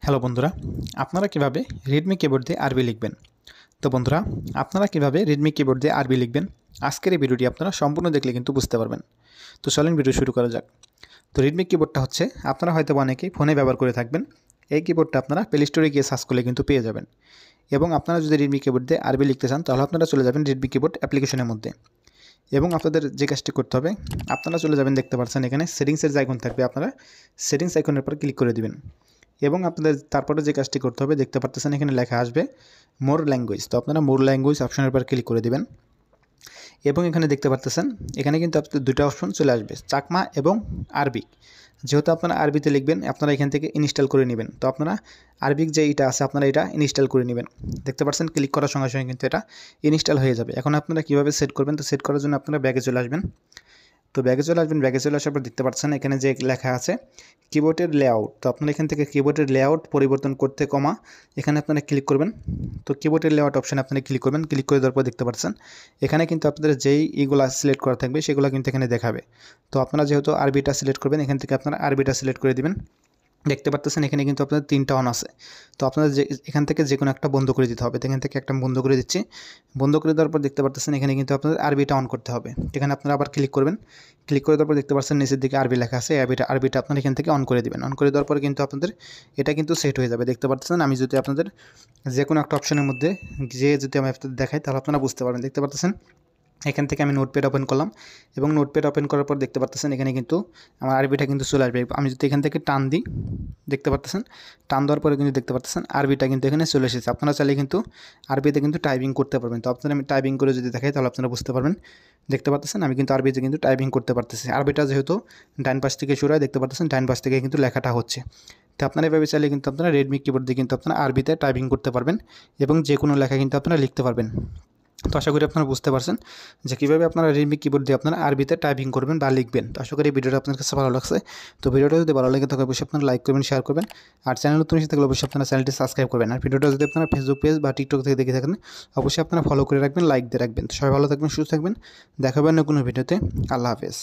Hello বন্ধুরা, আপনারা কিভাবে রেডমি কিবোর্ড দিয়ে আরবি লিখবেন। তো বন্ধুরা, আপনারা কিভাবে রেডমি কিবোর্ড দিয়ে আরবি লিখবেন আজকের এই ভিডিওটি আপনারা সম্পূর্ণ দেখলে কিন্তু বুঝতে পারবেন। তো চলেন ভিডিও শুরু করা যাক। তো রেডমি কিবোর্ডটা হচ্ছে আপনারা হয়তো অনেকেই ফোনে ব্যবহার করে থাকবেন। এই কিবোর্ডটা আপনারা প্লে স্টোরে গিয়ে সার্চ করলে কিন্তু পেয়ে যাবেন। এবং আপনারা যদি রেডমি কিবোর্ড দিয়ে আরবি লিখতে চান তাহলে আপনারা চলে যাবেন রেডমি কিবোর্ড অ্যাপ্লিকেশনের মধ্যে। এবং আপনাদের যে কাজটি করতে হবে, আপনারা চলে যাবেন, দেখতে পাচ্ছেন এখানে সেটিংসের যে আইকন থাকবে, আপনারা সেটিংস আইকনের উপর ক্লিক করে দিবেন। এবং আপনাদের তারপরে যে কাজটি করতে হবে, দেখতে পাচ্ছেন এখানে লেখা আসবে মোর ল্যাঙ্গুয়েজ। তো আপনারা মোর ল্যাঙ্গুয়েজ অপশনের উপর ক্লিক করে দিবেন। এবং এখানে দেখতে পাচ্ছেন এখানে কিন্তু আপনাদের দুটো অপশন চলে আসবে, চাকমা এবং আরবিক। যেহেতু আপনারা আরবিতে লিখবেন, আপনারা এখান থেকে ইনস্টল করে নেবেন। তো আপনারা আরবিক যে এটা আছে আপনারা এটা ইনস্টল করে নেবেন। দেখতে পাচ্ছেন ক্লিক করার সঙ্গে সঙ্গে কিন্তু এটা ইনস্টল হয়ে যাবে। এখন আপনারা কীভাবে সেট করবেন, তো সেট করার জন্য আপনারা ব্যাগে চলে আসবেন। তো ব্যাগে চলে আসবেন, ব্যাগে চলে আসার পর দেখতে পাচ্ছেন এখানে যে লেখা আছে কিবোর্ডের লেআউট। তো আপনারা এখান থেকে কিবোর্ডের লেআউট পরিবর্তন করতে এখানে আপনারা ক্লিক করবেন। তো কিবোর্ডের লেআউট অপশানে আপনারা ক্লিক করবেন। ক্লিক করে দেওয়ার পর দেখতে পাচ্ছেন এখানে কিন্তু আপনাদের যেই এগুলো সিলেক্ট করা থাকবে সেগুলো কিন্তু এখানে দেখাবে। তো আপনারা যেহেতু আরবিটা সিলেক্ট করবেন, এখান থেকে আপনারা আরবিটা সিলেক্ট করে দিবেন। দেখতে পাচ্ছেন এখানে কিন্তু আপনাদের 3টা অন আছে। তো আপনাদের এখান থেকে যে কোনো একটা বন্ধ করে দিতে হবে। তো এখান থেকে একটা বন্ধ করে দিচ্ছি। বন্ধ করে দেওয়ার পর দেখতে পাচ্ছেন এখানে কিন্তু আপনাদের আরবিটা অন করতে হবে। এখানে আপনারা আবার ক্লিক করবেন। ক্লিক করে দেওয়ার পর দেখতে পাচ্ছেন নিচের দিকে আরবি লেখা আছে, আরবিটা আপনারা এখান থেকে অন করে দিবেন। অন করে দেওয়ার পর কিন্তু আপনাদের এটা কিন্তু সেট হয়ে যাবে। দেখতে পাচ্ছেন আমি যদি আপনাদের যে কোনো একটা অপশনের মধ্যে যদি আমি আপনাদের দেখাই তাহলে আপনারা বুঝতে পারবেন। দেখতে পাচ্ছেন এখান থেকে আমি নোটপ্যাড ওপেন করলাম এবং নোটপ্যাড ওপেন করার পর দেখতে পাচ্ছেন এখানে কিন্তু আমার আরবিটা কিন্তু চলে আসবে। আমি যদি এখান থেকে টান দিই, দেখতে পাচ্ছেন টান দেওয়ার পরে কিন্তু দেখতে পাচ্ছেন আরবিটা কিন্তু এখানে চলে এসেছে। আপনারা চাইলে কিন্তু আরবিতে কিন্তু টাইপিং করতে পারবেন। তো আপনারা আমি টাইপিং করে যদি দেখাই তাহলে আপনারা বুঝতে পারবেন। দেখতে পাচ্ছেন আমি কিন্তু আরবিতে কিন্তু টাইপিং করতে পারতেছি। আরবিটা যেহেতু ডান পাশ থেকে শুরু হয়, দেখতে পাচ্ছেন ডান পাশ থেকে কিন্তু লেখাটা হচ্ছে। তো আপনারা এভাবে চাইলে কিন্তু আপনারা রেডমি কিবোর্ড দিয়ে কিন্তু আপনারা আরবিতে টাইপিং করতে পারবেন এবং যে কোনো লেখা কিন্তু আপনারা লিখতে পারবেন। তো আশা করি আপনারা বুঝতে পারছেন যে কীভাবে আপনারা রেডমি কিবোর্ড দিয়ে আপনারা আরবিতে টাইপিং করবেন বা লিখবেন। তো আশা করি ভিডিওটা আপনার কাছে ভালো লাগছে। তো ভিডিওটা যদি ভালো লাগে তাহলে অবশ্যই আপনারা লাইক করবেন, শেয়ার করবেন। আর চ্যানেল নতুন এসে থাকলে অবশ্যই আপনারা চ্যানেলটি সাবস্ক্রাইব করবেন। আর ভিডিওটা যদি আপনারা ফেসবুক পেজ বা টিকটক থেকে দেখে থাকেন অবশ্যই আপনারা ফলো করে রাখবেন, লাইক দিয়ে রাখবেন। তো সবাই ভালো থাকবেন, সুস্থ থাকবেন। দেখা হবে অন্য কোনো ভিডিওতে। আল্লাহ হাফেজ।